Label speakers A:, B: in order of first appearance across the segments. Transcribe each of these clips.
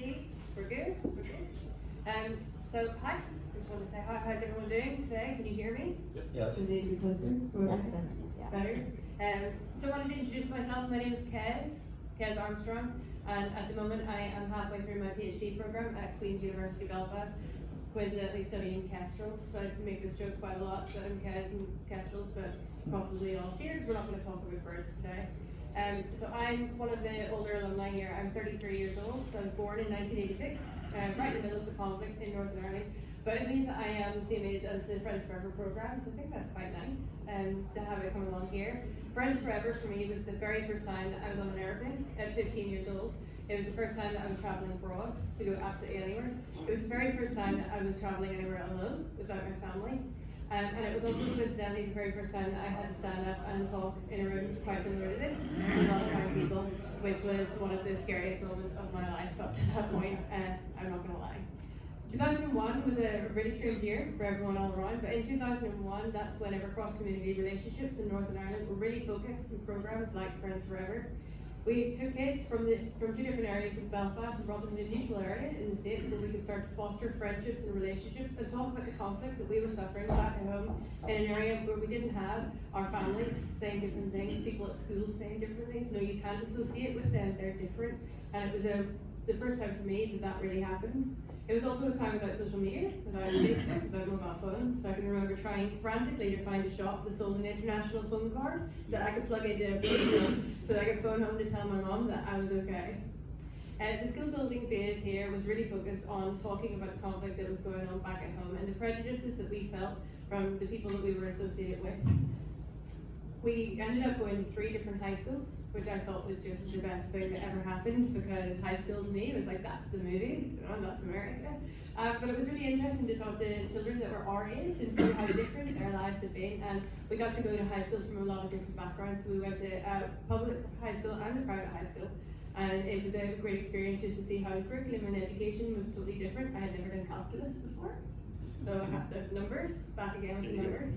A: see. We're good. We're good. So hi. Just want to say hi. How's everyone doing today? Can you hear me?
B: Yes.
A: Does it need to be closer?
C: That's better. Yeah.
A: Better. So I wanted to introduce myself. My name is Kez Armstrong, and at the moment I am halfway through my PhD program at Queen's University Belfast, coincidentally studying kestrels. So I make this joke quite a lot that I'm Kez and kestrels, but probably all steers. We're not going to talk about birds today. So I'm one of the older alumni here. I'm 33 years old, so I was born in 1986, right in the middle of the conflict in Northern Ireland. But it means that I am the same age as the Friends Forever program, so I think that's quite nice to have it come along here. Friends Forever for me was the very first time that I was on an airplane at 15 years old. It was the first time that I was traveling abroad to go absolutely anywhere. It was the very first time that I was traveling anywhere alone without my family. And it was also coincidentally the very first time that I had to stand up and talk in a room quite similar to this with a lot of fine people, which was one of the scariest moments of my life up to that point, I'm not going to lie. 2001 was a really strange year for everyone all around, but in 2001, that's whenever cross-community relationships in Northern Ireland were really focused in programs like Friends Forever. We took kids from two different areas of Belfast and brought them to a neutral area in the States where we could start to foster friendships and relationships and talk about the conflict that we were suffering back at home in an area where we didn't have our families saying different things, people at school saying different things. No, you can't associate with them, they're different. And it was the first time for me that really happened. It was also a time without social media, without Facebook, without mobile phones. So I can remember trying frantically to find a shop that sold an international phone card that I could plug into a phone so that I could phone home to tell my mom that I was okay. The skill building phase here was really focused on talking about the conflict that was going on back at home and the prejudices that we felt from the people that we were associated with. We ended up going to 3 different high schools, which I thought was just the best thing that ever happened because high school to me was like, that's the movies, that's America. But it was really interesting to talk to children that were our age and see how different their lives had been. And we got to go to high schools from a lot of different backgrounds. So we went to a public high school and a private high school. And it was a great experience just to see how the curriculum and education was totally different. I had never done calculus before. So I got the numbers, back again with the numbers.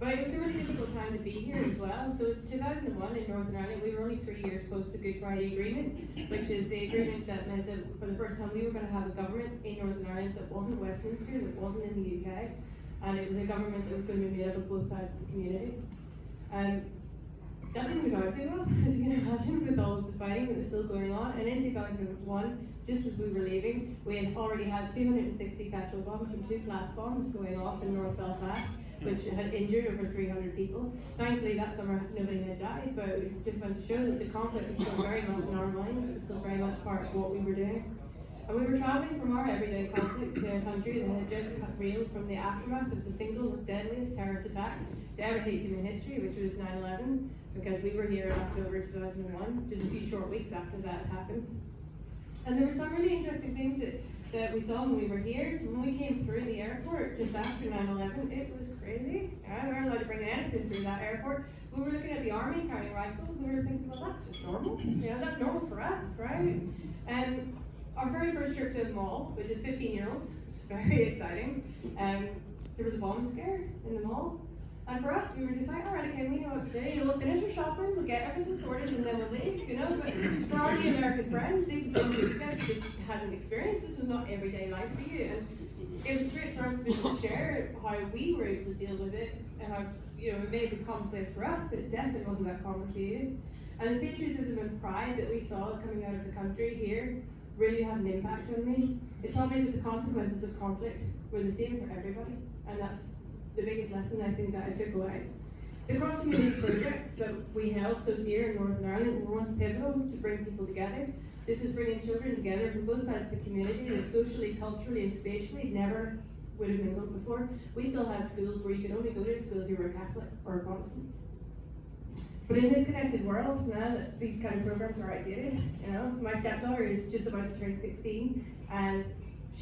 A: But it was a really difficult time to be here as well. So 2001 in Northern Ireland, we were only 3 years post the Good Friday Agreement, which is the agreement that meant that for the first time we were going to have a government in Northern Ireland that wasn't Westminster, that wasn't in the UK, and it was a government that was going to be made up of both sides of the community. That didn't go out too well, as you can imagine, with all of the fighting that was still going on. And in 2001, just as we were leaving, we had already had 260 tactical bombs and 2 class bombs going off in North Belfast, which had injured over 300 people. Thankfully that summer nobody had died, but it just went to show that the conflict was still very much in our minds. It was still very much part of what we were doing. And we were travelling from our everyday conflict to a country that had just reeled from the aftermath of the single most deadliest terrorist attack to ever hit human history, which was 9/11, because we were here in October 2001, just a few short weeks after that happened. And there were some really interesting things that we saw when we were here. So when we came through the airport just after 9/11, it was crazy. We weren't allowed to bring anything through that airport. We were looking at the army carrying rifles and we were thinking, well, that's just normal. That's normal for us, right? And our very first trip to the mall, which is 15-year-olds, it's very exciting. There was a bomb scare in the mall. And for us, we were just like, all right, okay, we know what to do. We'll finish our shopping, we'll get everything sorted, and then we'll leave, But for our new American friends, these are things that you guys just hadn't experienced. This was not everyday life for you. And it was great for us to be able to share how we were able to deal with it and how, it may be commonplace for us, but it definitely wasn't that common for you. And the patriotism and pride that we saw coming out of the country here really had an impact on me. It taught me that the consequences of conflict were the same for everybody, and that's the biggest lesson I think that I took away. The cross-community projects that we held so dear in Northern Ireland were once pivotal to bring people together. This was bringing children together from both sides of the community that socially, culturally, and spatially never would have mingled before. We still had schools where you could only go to a school if you were a Catholic or a Protestant. But in this connected world, now that these kind of programs are outdated, my stepdaughter is just about to turn 16, and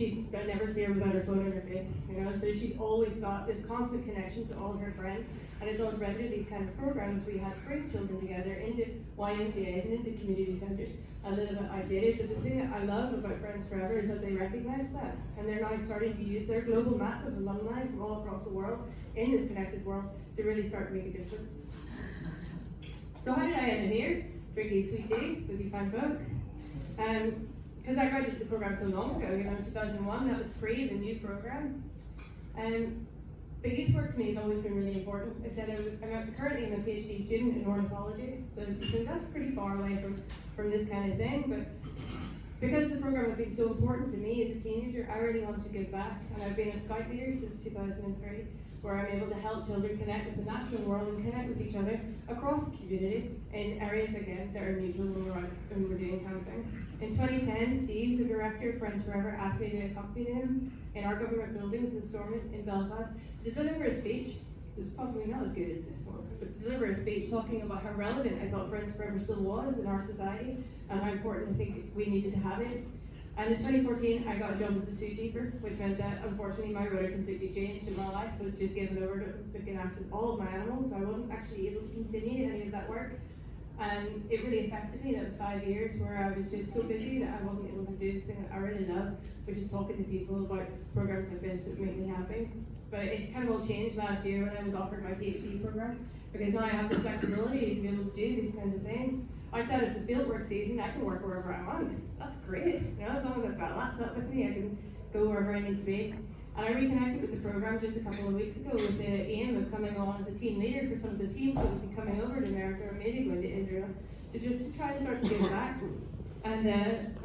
A: I never see her without her phone in her face, so she's always got this constant connection to all of her friends, and it does render these kind of programs where you have to bring children together into YMCAs and into community centres a little bit outdated. But the thing that I love about Friends Forever is that they recognise that, and they're now starting to use their global map of alumni from all across the world in this connected world to really start to make a difference. So how did I end up here? Drinking sweet tea, because you find folk. Because I graduated the program so long ago, in 2001, that was free, the new program. But youth work to me has always been really important. I said I'm currently a PhD student in ornithology, so that's pretty far away from this kind of thing. But because the program has been so important to me as a teenager, I really want to give back. And I've been a scout leader since 2003, where I'm able to help children connect with the natural world and connect with each other across the community in areas, again, that are neutral when we're doing camping. In 2010, Steve, the director of Friends Forever, asked me to accompany him in our government buildings in Stormont in Belfast to deliver a speech. It was probably not as good as this one, but to deliver a speech talking about how relevant I thought Friends Forever still was in our society and how important I think we needed to have it. And in 2014, I got a job as a zookeeper, which meant that unfortunately my rota completely changed in my life. I was just given over to looking after all of my animals, so I wasn't actually able to continue any of that work. And it really affected me. That was 5 years where I was just so busy that I wasn't able to do the thing that I really love, which is talking to people about programs like this that make me happy. But it kind of all changed last year when I was offered my PhD program, because now I have the flexibility to be able to do these kinds of things. Outside of the fieldwork season, I can work wherever I want. That's great. As long as I've got a laptop with me, I can go wherever I need to be. And I reconnected with the program just a couple of weeks ago with the aim of coming on as a team leader for some of the teams that will be coming over to America or maybe going to Israel to try and start to give back. And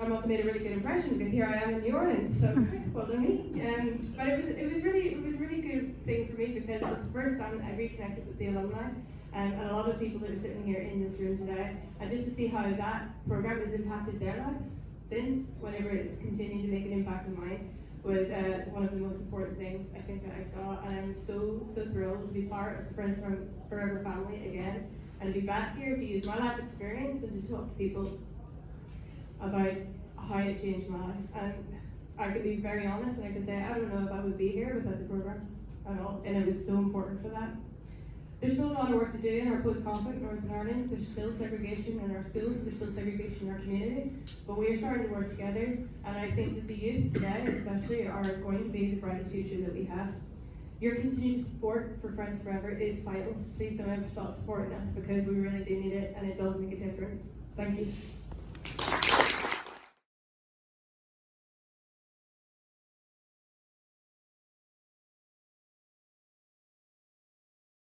A: I must have made a really good impression because here I am in New Orleans, so well done me. But it was really good thing for me because it was the first time I reconnected with the alumni and a lot of people that are sitting here in this room today, and just to see how that program has impacted their lives since, whenever it's continued to make an impact on mine, was one of the most important things I think that I saw. And I'm so thrilled to be part of the Friends Forever family again, and to be back here to use my life experience and to talk to people about how it changed my life. And I can be very honest and I can say I don't know if I would be here without the program at all, and it was so important for that. There's still a lot of work to do in our post-conflict Northern Ireland. There's still segregation in our schools, there's still segregation in our community, but we are starting to work together, and I think that the youth today especially are going to be the brightest future that we have. Your continued support for Friends Forever is vital, so please don't ever stop supporting us because we really do need it and it does make a difference. Thank you.